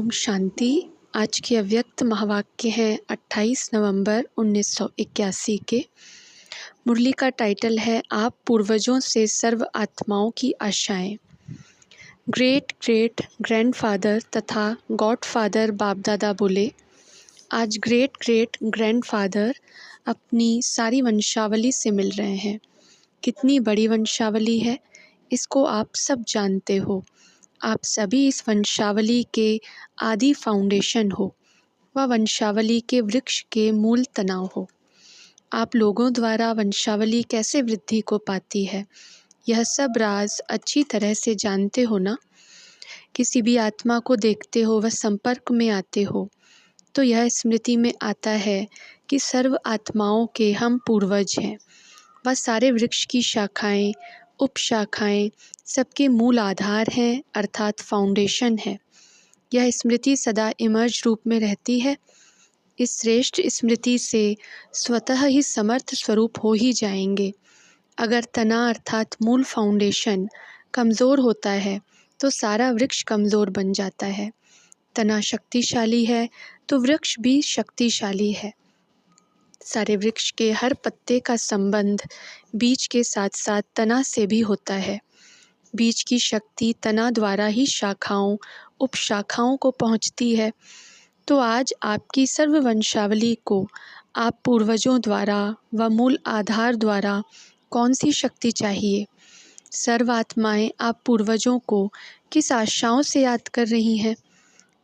ओम शांति। आज के अव्यक्त महावाक्य हैं 28 नवंबर 1981 के। मुरली का टाइटल है आप पूर्वजों से सर्व आत्माओं की आशाएं। ग्रेट ग्रेट ग्रैंडफादर तथा गॉडफादर बाप दादा बोले, आज ग्रेट ग्रेट ग्रैंडफादर अपनी सारी वंशावली से मिल रहे हैं। कितनी बड़ी वंशावली है, इसको आप सब जानते हो। आप सभी इस वंशावली के आदि फाउंडेशन हो, वह वंशावली के वृक्ष के मूल तनाव हो। आप लोगों द्वारा वंशावली कैसे वृद्धि को पाती है, यह सब राज अच्छी तरह से जानते हो ना। किसी भी आत्मा को देखते हो, वह संपर्क में आते हो, तो यह स्मृति में आता है कि सर्व आत्माओं के हम पूर्वज हैं। वह सारे वृक्ष की शाखाएं, उपशाखाएं सबके मूल आधार हैं, अर्थात फाउंडेशन है। यह स्मृति सदा इमर्ज रूप में रहती है। इस श्रेष्ठ स्मृति से स्वतः ही समर्थ स्वरूप हो ही जाएंगे। अगर तना अर्थात मूल फाउंडेशन कमज़ोर होता है तो सारा वृक्ष कमज़ोर बन जाता है। तना शक्तिशाली है तो वृक्ष भी शक्तिशाली है। सारे वृक्ष के हर पत्ते का संबंध बीज के साथ साथ तना से भी होता है। बीज की शक्ति तना द्वारा ही शाखाओं, उपशाखाओं को पहुंचती है। तो आज आपकी सर्व वंशावली को आप पूर्वजों द्वारा व मूल आधार द्वारा कौन सी शक्ति चाहिए? सर्व आत्माएं आप पूर्वजों को किस आशाओं से याद कर रही हैं?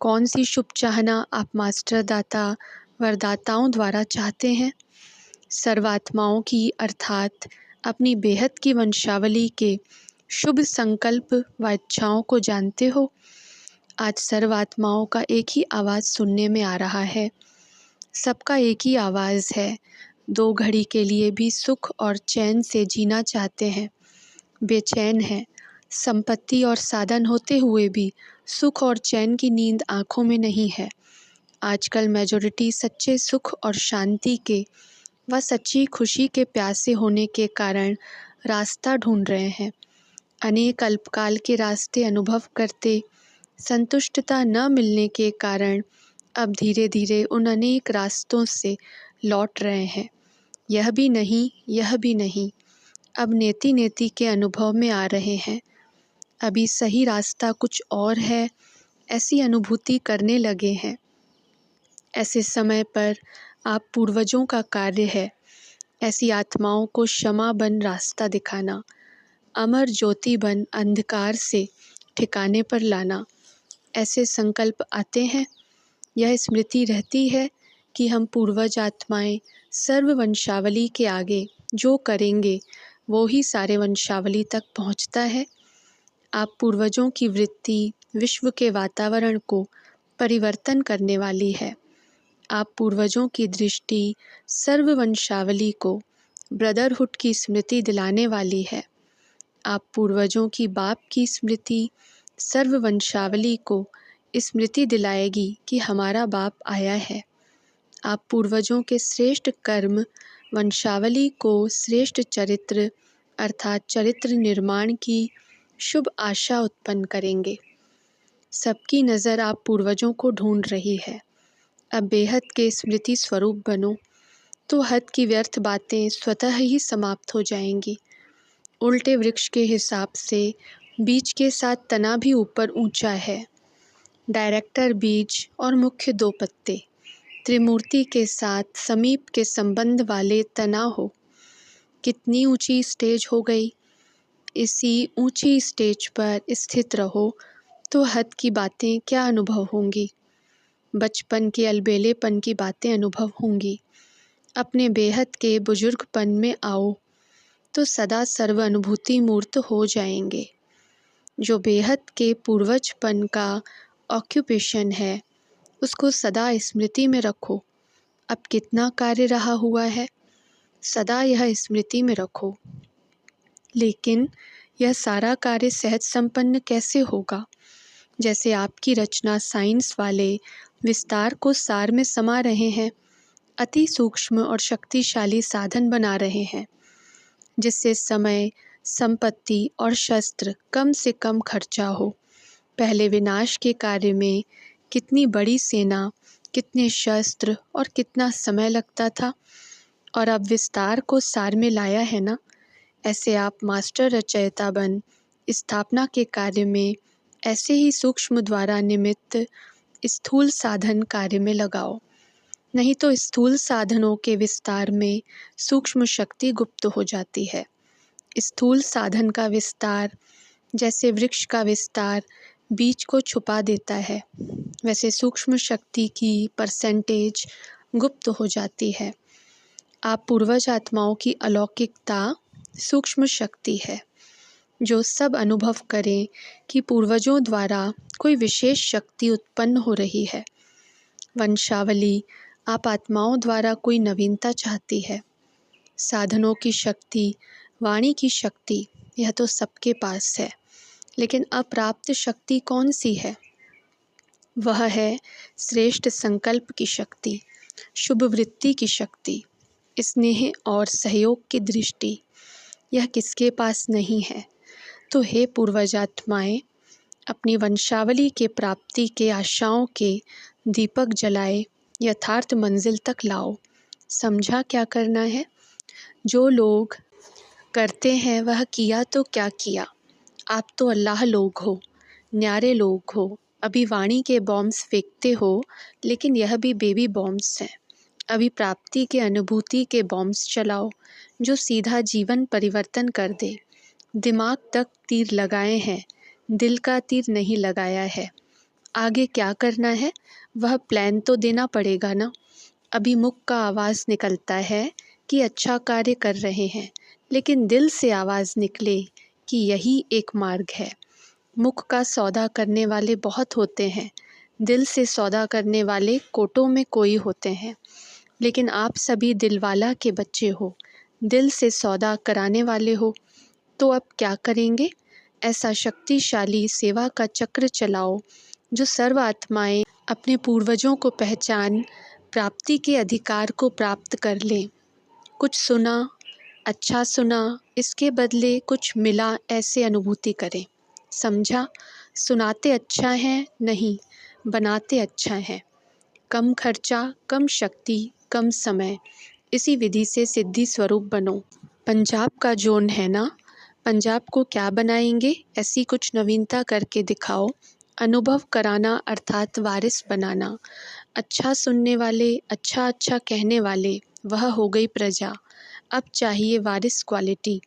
कौन सी शुभ चाहना आप मास्टर दाता वरदाताओं द्वारा चाहते हैं? सर्वात्माओं की अर्थात अपनी बेहद की वंशावली के शुभ संकल्प व इच्छाओं को जानते हो। आज सर्वात्माओं का एक ही आवाज़ सुनने में आ रहा है। सबका एक ही आवाज़ है, 2 घड़ी के लिए भी सुख और चैन से जीना चाहते हैं, बेचैन हैं। संपत्ति और साधन होते हुए भी सुख और चैन की नींद आँखों में नहीं है। आजकल मेजॉरिटी सच्चे सुख और शांति के व सच्ची खुशी के प्यासे होने के कारण रास्ता ढूंढ रहे हैं। अनेक अल्पकाल के रास्ते अनुभव करते संतुष्टता न मिलने के कारण अब धीरे धीरे उन अनेक रास्तों से लौट रहे हैं। यह भी नहीं, यह भी नहीं, अब नेति नेति के अनुभव में आ रहे हैं। अभी सही रास्ता कुछ और है, ऐसी अनुभूति करने लगे हैं। ऐसे समय पर आप पूर्वजों का कार्य है ऐसी आत्माओं को क्षमा बन रास्ता दिखाना, अमर ज्योति बन अंधकार से ठिकाने पर लाना। ऐसे संकल्प आते हैं। यह स्मृति रहती है कि हम पूर्वज आत्माएं सर्व वंशावली के आगे जो करेंगे वो ही सारे वंशावली तक पहुंचता है। आप पूर्वजों की वृत्ति विश्व के वातावरण को परिवर्तन करने वाली है। आप पूर्वजों की दृष्टि सर्व वंशावली को ब्रदरहुड की स्मृति दिलाने वाली है। आप पूर्वजों की बाप की स्मृति सर्व वंशावली को स्मृति दिलाएगी कि हमारा बाप आया है। आप पूर्वजों के श्रेष्ठ कर्म वंशावली को श्रेष्ठ चरित्र अर्थात चरित्र निर्माण की शुभ आशा उत्पन्न करेंगे। सबकी नज़र आप पूर्वजों को ढूंढ रही है। अब बेहद के स्मृति स्वरूप बनो, तो हद की व्यर्थ बातें स्वतः ही समाप्त हो जाएंगी। उल्टे वृक्ष के हिसाब से बीज के साथ तना भी ऊपर ऊंचा है। डायरेक्टर बीज और मुख्य 2 पत्ते, त्रिमूर्ति के साथ समीप के संबंध वाले तना हो। कितनी ऊंची स्टेज हो गई। इसी ऊंची स्टेज पर स्थित रहो तो हद की बातें क्या अनुभव होंगी। बचपन के अलबेलेपन की बातें अनुभव होंगी। अपने बेहद के बुजुर्गपन में आओ तो सदा सर्व अनुभूति मूर्त हो जाएंगे। जो बेहद के पूर्वजपन का ऑक्यूपेशन है उसको सदा स्मृति में रखो। अब कितना कार्य रहा हुआ है, सदा यह स्मृति में रखो। लेकिन यह सारा कार्य सहज संपन्न कैसे होगा? जैसे आपकी रचना साइंस वाले विस्तार को सार में समा रहे हैं, अति सूक्ष्म और शक्तिशाली साधन बना रहे हैं, जिससे समय, संपत्ति और शस्त्र कम से कम खर्चा हो। पहले विनाश के कार्य में कितनी बड़ी सेना, कितने शस्त्र और कितना समय लगता था, और अब विस्तार को सार में लाया है ना। ऐसे आप मास्टर रचयिता बन स्थापना के कार्य में ऐसे ही सूक्ष्म द्वारा निमित्त स्थूल साधन कार्य में लगाओ। नहीं तो स्थूल साधनों के विस्तार में सूक्ष्म शक्ति गुप्त हो जाती है। स्थूल साधन का विस्तार जैसे वृक्ष का विस्तार बीज को छुपा देता है, वैसे सूक्ष्म शक्ति की परसेंटेज गुप्त हो जाती है। आप पूर्वज आत्माओं की अलौकिकता सूक्ष्म शक्ति है, जो सब अनुभव करें कि पूर्वजों द्वारा कोई विशेष शक्ति उत्पन्न हो रही है। वंशावली आप आत्माओं द्वारा कोई नवीनता चाहती है। साधनों की शक्ति, वाणी की शक्ति, यह तो सबके पास है, लेकिन अप्राप्त शक्ति कौन सी है? वह है श्रेष्ठ संकल्प की शक्ति, शुभ वृत्ति की शक्ति, स्नेह और सहयोग की दृष्टि। यह किसके पास नहीं है? तो हे पूर्वजात्माएं, अपनी वंशावली के प्राप्ति के आशाओं के दीपक जलाए यथार्थ मंजिल तक लाओ। समझा क्या करना है? जो लोग करते हैं वह किया तो क्या किया। आप तो अल्लाह लोग हो, न्यारे लोग हो। अभी वाणी के बॉम्ब्स फेंकते हो, लेकिन यह भी बेबी बॉम्ब्स हैं। अभी प्राप्ति के अनुभूति के बॉम्ब्स चलाओ, जो सीधा जीवन परिवर्तन कर दे। दिमाग तक तीर लगाए हैं, दिल का तीर नहीं लगाया है। आगे क्या करना है वह प्लान तो देना पड़ेगा ना। अभी मुख का आवाज़ निकलता है कि अच्छा कार्य कर रहे हैं, लेकिन दिल से आवाज़ निकले कि यही एक मार्ग है। मुख का सौदा करने वाले बहुत होते हैं, दिल से सौदा करने वाले कोटों में कोई होते हैं। लेकिन आप सभी दिलवाला के बच्चे हो, दिल से सौदा कराने वाले हो। तो अब क्या करेंगे? ऐसा शक्तिशाली सेवा का चक्र चलाओ, जो सर्व आत्माएं अपने पूर्वजों को पहचान प्राप्ति के अधिकार को प्राप्त कर लें। कुछ सुना, अच्छा सुना, इसके बदले कुछ मिला, ऐसे अनुभूति करें। समझा? सुनाते अच्छा है नहीं, बनाते अच्छा है। कम खर्चा, कम शक्ति, कम समय, इसी विधि से सिद्धि स्वरूप बनो। पंजाब का जोन है ना, पंजाब को क्या बनाएंगे? ऐसी कुछ नवीनता करके दिखाओ। अनुभव कराना अर्थात वारिस बनाना। अच्छा सुनने वाले, अच्छा अच्छा कहने वाले, वह हो गई प्रजा। अब चाहिए वारिस क्वालिटी।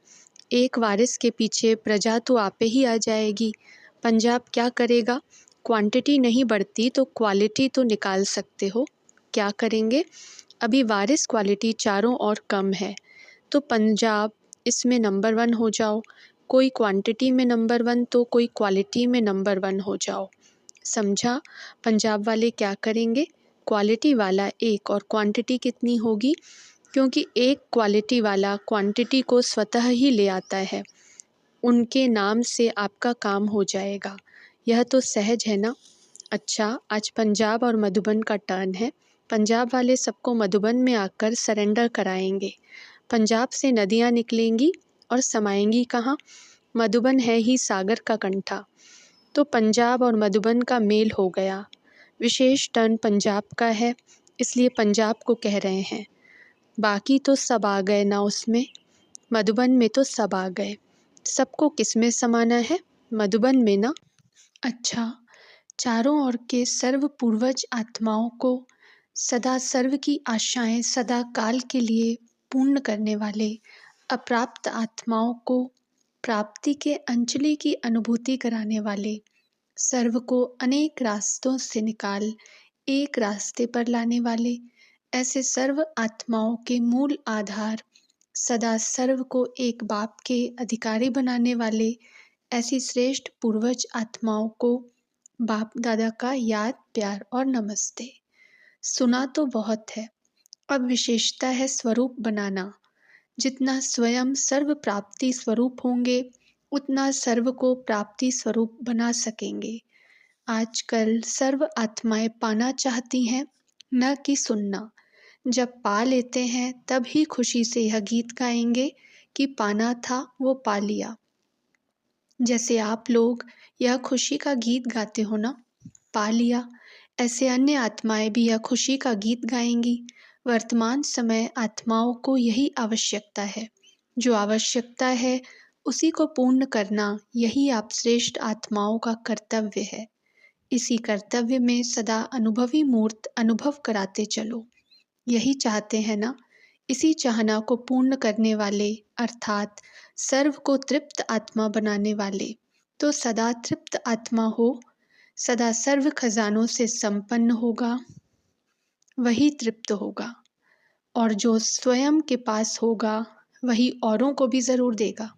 एक वारिस के पीछे प्रजा तो आपे ही आ जाएगी। पंजाब क्या करेगा? क्वांटिटी नहीं बढ़ती तो क्वालिटी तो निकाल सकते हो। क्या करेंगे? अभी वारिस क्वालिटी चारों ओर कम है, तो पंजाब इसमें नंबर 1 हो जाओ। कोई क्वांटिटी में नंबर 1 तो कोई क्वालिटी में नंबर 1 हो जाओ। समझा? पंजाब वाले क्या करेंगे? क्वालिटी वाला एक और क्वांटिटी कितनी होगी? क्योंकि एक क्वालिटी वाला क्वांटिटी को स्वतः ही ले आता है। उनके नाम से आपका काम हो जाएगा। यह तो सहज है ना। अच्छा, आज पंजाब और मधुबन का टर्न है। पंजाब वाले सबको मधुबन में आकर सरेंडर कराएंगे। पंजाब से नदियाँ निकलेंगी और समाएंगी कहाँ? मधुबन है ही सागर का कंठा। तो पंजाब और मधुबन का मेल हो गया। विशेष टर्न पंजाब का है, इसलिए पंजाब को कह रहे हैं। बाकी तो सब आ गए ना उसमें। मधुबन में तो सब आ गए। सबको किस में समाना है? मधुबन में ना। अच्छा, चारों ओर के सर्व पूर्वज आत्माओं को सदा सर्व की आशाएं सदा काल के लिए पूर्ण करने वाले अप्राप्त आत्माओं को प्राप्ति के अंजलि की अनुभूति कराने वाले, सर्व को अनेक रास्तों से निकाल एक रास्ते पर लाने वाले, ऐसे सर्व आत्माओं के मूल आधार, सदा सर्व को एक बाप के अधिकारी बनाने वाले, ऐसी श्रेष्ठ पूर्वज आत्माओं को बाप दादा का याद, प्यार और नमस्ते। सुना तो बहुत है, अब विशेषता है स्वरूप बनाना। जितना स्वयं सर्व प्राप्ति स्वरूप होंगे, उतना सर्व को प्राप्ति स्वरूप बना सकेंगे। आजकल सर्व आत्माएं पाना चाहती हैं, न कि सुनना। जब पा लेते हैं तब ही खुशी से यह गीत गाएंगे कि पाना था वो पा लिया। जैसे आप लोग यह खुशी का गीत गाते हो ना, पा लिया। ऐसे अन्य आत्माएं भी यह खुशी का गीत गाएंगी। वर्तमान समय आत्माओं को यही आवश्यकता है। जो आवश्यकता है उसी को पूर्ण करना, यही आप श्रेष्ठ आत्माओं का कर्तव्य है। इसी कर्तव्य में सदा अनुभवी मूर्त अनुभव कराते चलो। यही चाहते हैं ना? इसी चाहना को पूर्ण करने वाले अर्थात सर्व को तृप्त आत्मा बनाने वाले तो सदा तृप्त आत्मा हो, सदा सर्व खजानों से संपन्न होगा, वही तृप्त होगा। और जो स्वयं के पास होगा वही औरों को भी ज़रूर देगा।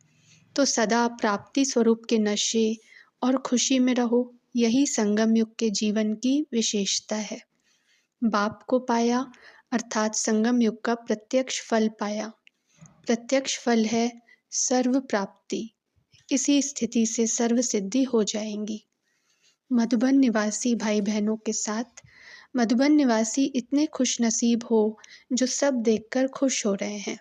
तो सदा प्राप्ति स्वरूप के नशे और खुशी में रहो। यही संगम युग के जीवन की विशेषता है। बाप को पाया अर्थात संगम युग का प्रत्यक्ष फल पाया। प्रत्यक्ष फल है सर्व प्राप्ति। इसी स्थिति से सर्व सिद्धि हो जाएंगी। मधुबन निवासी भाई बहनों के साथ मधुबन निवासी इतने खुश नसीब हो जो सब देखकर खुश हो रहे हैं।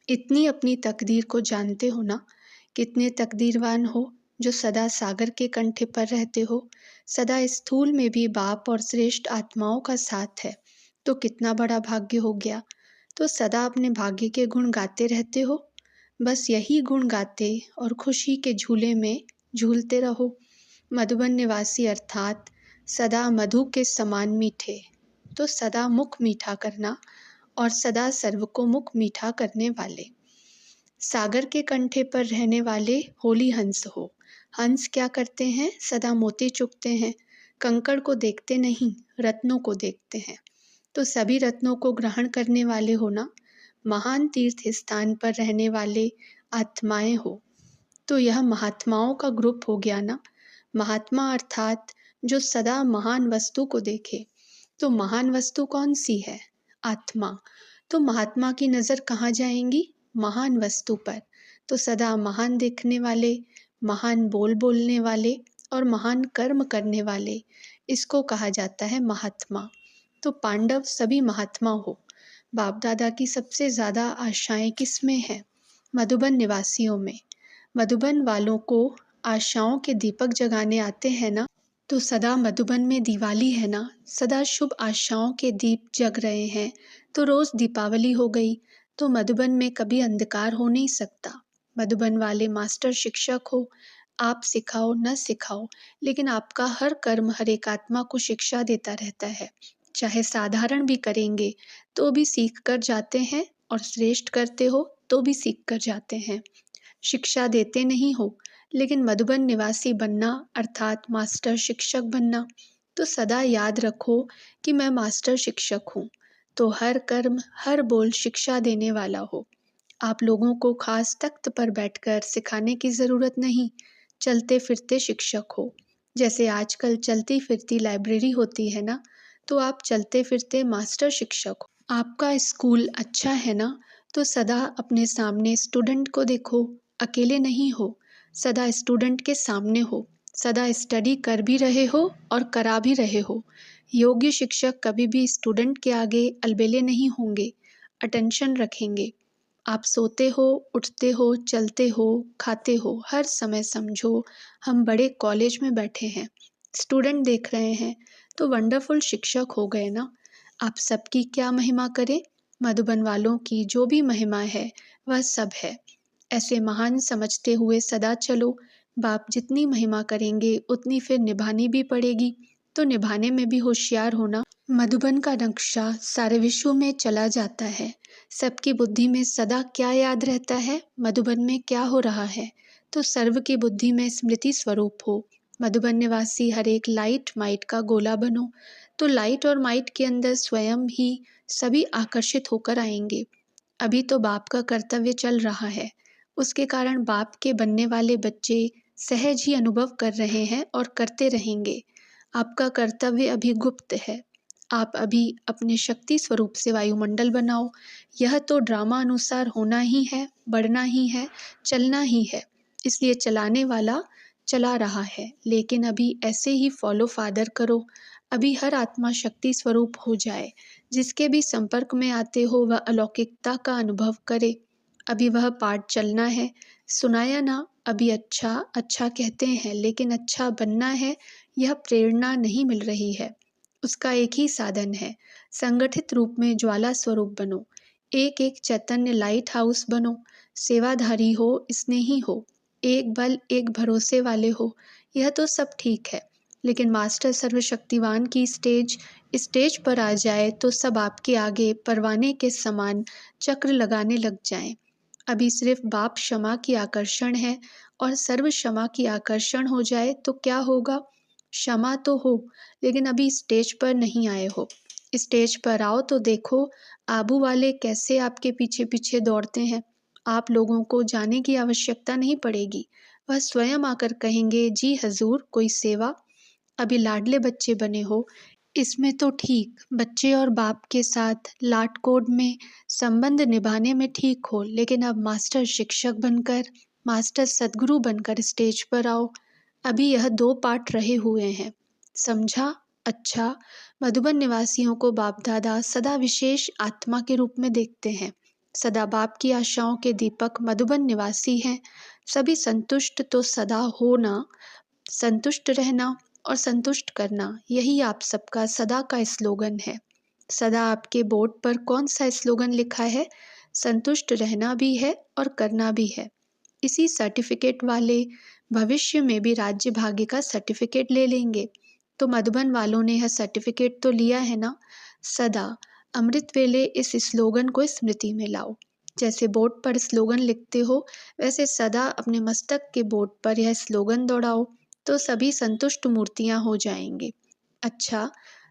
इतनी अपनी तकदीर को जानते हो ना, कितने तकदीरवान हो जो सदा सागर के कंठे पर रहते हो। सदा स्थूल में भी बाप और श्रेष्ठ आत्माओं का साथ है, तो कितना बड़ा भाग्य हो गया। तो सदा अपने भाग्य के गुण गाते रहते हो। बस यही गुण गाते और खुशी के झूले में झूलते रहो। मधुबन निवासी अर्थात सदा मधु के समान मीठे, तो सदा मुख मीठा करना और सदा सर्व को मुख मीठा करने वाले। सागर के कंठे पर रहने वाले होली हंस हो। हंस क्या करते हैं? सदा मोती चुगते हैं। कंकड़ को देखते नहीं, रत्नों को देखते हैं। तो सभी रत्नों को ग्रहण करने वाले हो ना। महान तीर्थ स्थान पर रहने वाले आत्माएं हो। तो यह महात्माओं का ग्रुप हो गया ना। महात्मा अर्थात जो सदा महान वस्तु को देखे। तो महान वस्तु कौन सी है? आत्मा। तो महात्मा की नज़र कहाँ जाएंगी? महान वस्तु पर। तो सदा महान देखने वाले, महान बोलने वाले और महान कर्म करने वाले, इसको कहा जाता है महात्मा। तो पांडव सभी महात्मा हो। बाप दादा की सबसे ज़्यादा आशाएं किस में है? मधुबन निवासियों में। मधुबन वालों को आशाओं के दीपक जगाने आते हैं ना। तो सदा मधुबन में दिवाली है ना। सदा शुभ आशाओं के दीप जग रहे हैं। तो रोज़ दीपावली हो गई। तो मधुबन में कभी अंधकार हो नहीं सकता। मधुबन वाले मास्टर शिक्षक हो। आप सिखाओ न सिखाओ, लेकिन आपका हर कर्म हर एक आत्मा को शिक्षा देता रहता है। चाहे साधारण भी करेंगे तो भी सीख कर जाते हैं, और श्रेष्ठ करते हो तो भी सीख कर जाते हैं। शिक्षा देते नहीं हो, लेकिन मधुबन निवासी बनना अर्थात मास्टर शिक्षक बनना। तो सदा याद रखो कि मैं मास्टर शिक्षक हूँ। तो हर कर्म हर बोल शिक्षा देने वाला हो। आप लोगों को खास तख्त पर बैठकर सिखाने की ज़रूरत नहीं। चलते फिरते शिक्षक हो। जैसे आजकल चलती फिरती लाइब्रेरी होती है ना, तो आप चलते फिरते मास्टर शिक्षक हो। आपका स्कूल अच्छा है ना, तो सदा अपने सामने स्टूडेंट को देखो। अकेले नहीं हो, सदा स्टूडेंट के सामने हो। सदा स्टडी कर भी रहे हो और करा भी रहे हो। योग्य शिक्षक कभी भी स्टूडेंट के आगे अलबेले नहीं होंगे, अटेंशन रखेंगे। आप सोते हो, उठते हो, चलते हो, खाते हो, हर समय समझो हम बड़े कॉलेज में बैठे हैं, स्टूडेंट देख रहे हैं, तो वंडरफुल शिक्षक हो गए ना। आप सबकी क्या महिमा करें? मधुबन वालों की जो भी महिमा है वह सब है। ऐसे महान समझते हुए सदा चलो। बाप जितनी महिमा करेंगे उतनी फिर निभानी भी पड़ेगी, तो निभाने में भी होशियार होना। मधुबन का नक्शा सारे विश्व में चला जाता है। सबकी बुद्धि में सदा क्या याद रहता है? मधुबन में क्या हो रहा है। तो सर्व की बुद्धि में स्मृति स्वरूप हो। मधुबन निवासी हर एक लाइट माइट का गोला बनो। तो लाइट और माइट के अंदर स्वयं ही सभी आकर्षित होकर आएंगे। अभी तो बाप का कर्तव्य चल रहा है, उसके कारण बाप के बनने वाले बच्चे सहज ही अनुभव कर रहे हैं और करते रहेंगे। आपका कर्तव्य अभी गुप्त है। आप अभी अपने शक्ति स्वरूप से वायुमंडल बनाओ। यह तो ड्रामा अनुसार होना ही है, बढ़ना ही है, चलना ही है। इसलिए चलाने वाला चला रहा है, लेकिन अभी ऐसे ही फॉलो फादर करो। अभी हर आत्मा शक्ति स्वरूप हो जाए। जिसके भी संपर्क में आते हो वह अलौकिकता का अनुभव करे। अभी वह पाठ चलना है। सुनाया ना? अभी अच्छा अच्छा कहते हैं, लेकिन अच्छा बनना है, यह प्रेरणा नहीं मिल रही है। उसका एक ही साधन है, संगठित रूप में ज्वाला स्वरूप बनो, एक एक चैतन्य लाइट हाउस बनो, सेवाधारी हो, स्नेही हो, एक बल एक भरोसे वाले हो। यह तो सब ठीक है, लेकिन मास्टर सर्वशक्तिवान की स्टेज पर आ जाए तो सब आपके आगे परवाने के समान चक्र लगाने लग जाएं। अभी सिर्फ बाप क्षमा की आकर्षण है, और सर्व क्षमा की आकर्षण हो जाए तो क्या होगा? क्षमा तो हो, लेकिन अभी स्टेज पर नहीं आए हो। स्टेज पर आओ तो देखो आबू वाले कैसे आपके पीछे पीछे दौड़ते हैं। आप लोगों को जाने की आवश्यकता नहीं पड़ेगी, वह स्वयं आकर कहेंगे, जी हजूर कोई सेवा। अभी लाडले बच्चे बने हो, इसमें तो ठीक, बच्चे और बाप के साथ लाड कोड में संबंध निभाने में ठीक हो, लेकिन अब मास्टर शिक्षक बनकर, मास्टर सदगुरु बनकर स्टेज पर आओ। अभी यह दो पार्ट रहे हुए हैं, समझा? अच्छा, मधुबन निवासियों को बाप दादा सदा विशेष आत्मा के रूप में देखते हैं। सदा बाप की आशाओं के दीपक मधुबन निवासी हैं। सभी संतुष्ट तो सदा होना, संतुष्ट रहना और संतुष्ट करना, यही आप सबका सदा का स्लोगन है। सदा आपके बोर्ड पर कौन सा स्लोगन लिखा है? संतुष्ट रहना भी है और करना भी है। इसी सर्टिफिकेट वाले भविष्य में भी राज्य भाग्य का सर्टिफिकेट ले लेंगे। तो मधुबन वालों ने यह सर्टिफिकेट तो लिया है ना? सदा अमृत वेले इस स्लोगन को स्मृति में लाओ। जैसे बोर्ड पर स्लोगन लिखते हो, वैसे सदा अपने मस्तक के बोर्ड पर यह स्लोगन दौड़ाओ, तो सभी संतुष्ट मूर्तियां हो जाएंगे। अच्छा,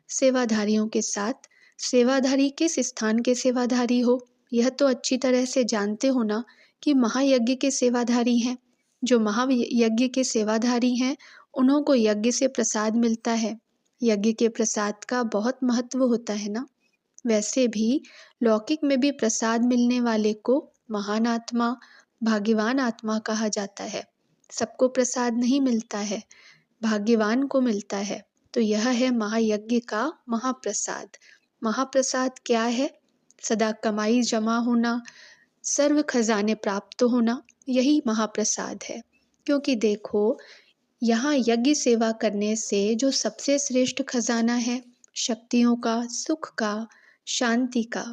सेवाधारियों के साथ, सेवाधारी किस स्थान के सेवाधारी हो? यह तो अच्छी तरह से जानते हो ना कि महायज्ञ के सेवाधारी हैं। जो महायज्ञ के सेवाधारी हैं, उन्हों को यज्ञ से प्रसाद मिलता है। यज्ञ के प्रसाद का बहुत महत्व होता है ना? वैसे भी लौकिक में भी प्रसाद मिलने वाले को महान आत्मा, भाग्यवान आत्मा कहा जाता है। सबको प्रसाद नहीं मिलता है, भाग्यवान को मिलता है। तो यह है महायज्ञ का महाप्रसाद। महाप्रसाद क्या है? सदा कमाई जमा होना, सर्व खजाने प्राप्त होना, यही महाप्रसाद है। क्योंकि देखो, यहाँ यज्ञ सेवा करने से जो सबसे श्रेष्ठ खजाना है, शक्तियों का, सुख का, शांति का,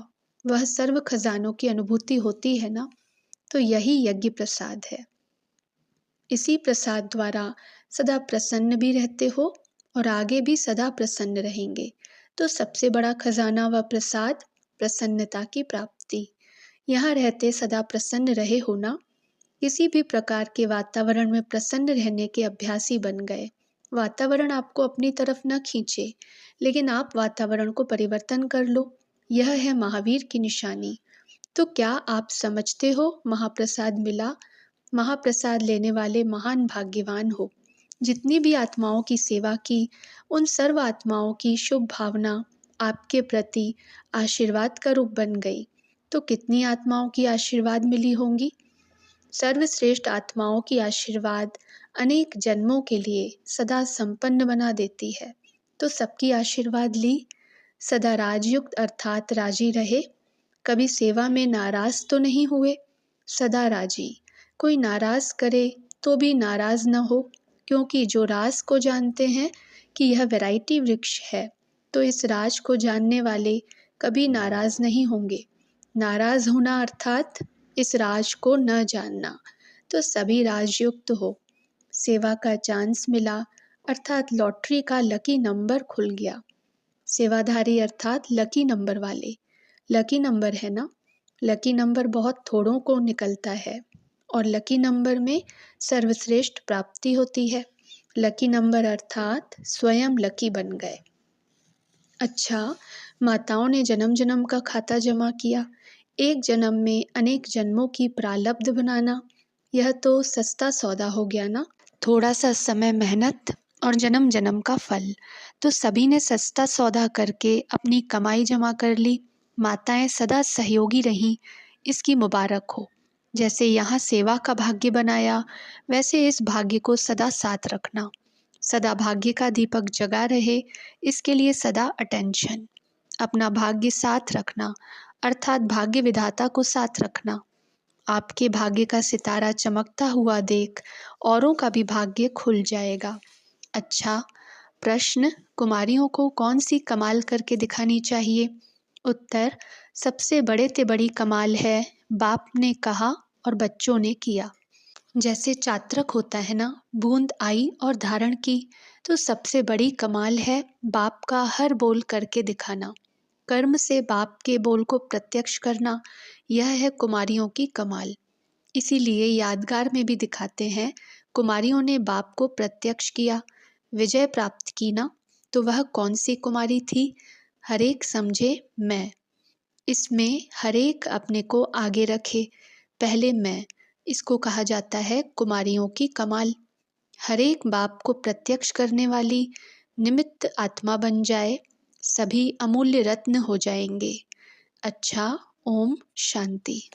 वह सर्व खजानों की अनुभूति होती है ना? तो यही यज्ञ प्रसाद है। इसी प्रसाद द्वारा सदा प्रसन्न भी रहते हो और आगे भी सदा प्रसन्न रहेंगे। तो सबसे बड़ा खजाना व प्रसाद, प्रसन्नता की प्राप्ति। यहाँ रहते सदा प्रसन्न रहे हो ना? किसी भी प्रकार के वातावरण में प्रसन्न रहने के अभ्यासी बन गए। वातावरण आपको अपनी तरफ न खींचे, लेकिन आप वातावरण को परिवर्तन कर लो। यह है महावीर की निशानी। तो क्या आप समझते हो महाप्रसाद मिला? महाप्रसाद लेने वाले महान भाग्यवान हो। जितनी भी आत्माओं की सेवा की, उन सर्व आत्माओं की शुभ भावना आपके प्रति आशीर्वाद का रूप बन गई। तो कितनी आत्माओं की आशीर्वाद मिली होंगी? सर्वश्रेष्ठ आत्माओं की आशीर्वाद अनेक जन्मों के लिए सदा संपन्न बना देती है। तो सबकी आशीर्वाद ली, सदा राजयुक्त अर्थात राजी रहे, कभी सेवा में नाराज तो नहीं हुए, सदा राजी। कोई नाराज करे तो भी नाराज न हो, क्योंकि जो राज को जानते हैं कि यह वैरायटी वृक्ष है, तो इस राज को जानने वाले कभी नाराज नहीं होंगे। नाराज होना अर्थात इस राज को न जानना। तो सभी राजयुक्त हो। सेवा का चांस मिला अर्थात लॉटरी का लकी नंबर खुल गया। सेवाधारी अर्थात लकी नंबर वाले। लकी नंबर है ना? लकी नंबर बहुत थोड़ों को निकलता है, और लकी नंबर में सर्वश्रेष्ठ प्राप्ति होती है। लकी नंबर अर्थात स्वयं लकी बन गए। अच्छा, माताओं ने जन्म जन्म का खाता जमा किया, एक जन्म में अनेक जन्मों की प्रारब्ध बनाना, यह तो सस्ता सौदा हो गया ना? थोड़ा सा समय, मेहनत और जन्म जन्म का फल। तो सभी ने सस्ता सौदा करके अपनी कमाई जमा कर ली। माताएं सदा सहयोगी रहीं, इसकी मुबारक हो। जैसे यहाँ सेवा का भाग्य बनाया, वैसे इस भाग्य को सदा साथ रखना। सदा भाग्य का दीपक जगा रहे, इसके लिए सदा अटेंशन। अपना भाग्य साथ रखना अर्थात भाग्य विधाता को साथ रखना। आपके भाग्य का सितारा चमकता हुआ देख औरों का भी भाग्य खुल जाएगा। अच्छा, प्रश्न, कुमारियों को कौन सी कमाल करके दिखानी चाहिए? उत्तर, सबसे बड़े ते बड़ी कमाल है, बाप ने कहा और बच्चों ने किया। जैसे चातरक होता है ना, बूंद आई और धारण की, तो सबसे बड़ी कमाल है बाप का हर बोल करके दिखाना। कर्म से बाप के बोल को प्रत्यक्ष करना, यह है कुमारियों की कमाल। इसीलिए यादगार में भी दिखाते हैं, कुमारियों ने बाप को प्रत्यक्ष किया, विजय प्राप्त की ना। तो वह कौन सी कुमारी थी? हरेक समझे मैं। इसमें हरेक अपने को आगे रखे, पहले मैं। इसको कहा जाता है कुमारियों की कमाल। हरेक बाप को प्रत्यक्ष करने वाली निमित्त आत्मा बन जाए, सभी अमूल्य रत्न हो जाएंगे। अच्छा, ओम शांति।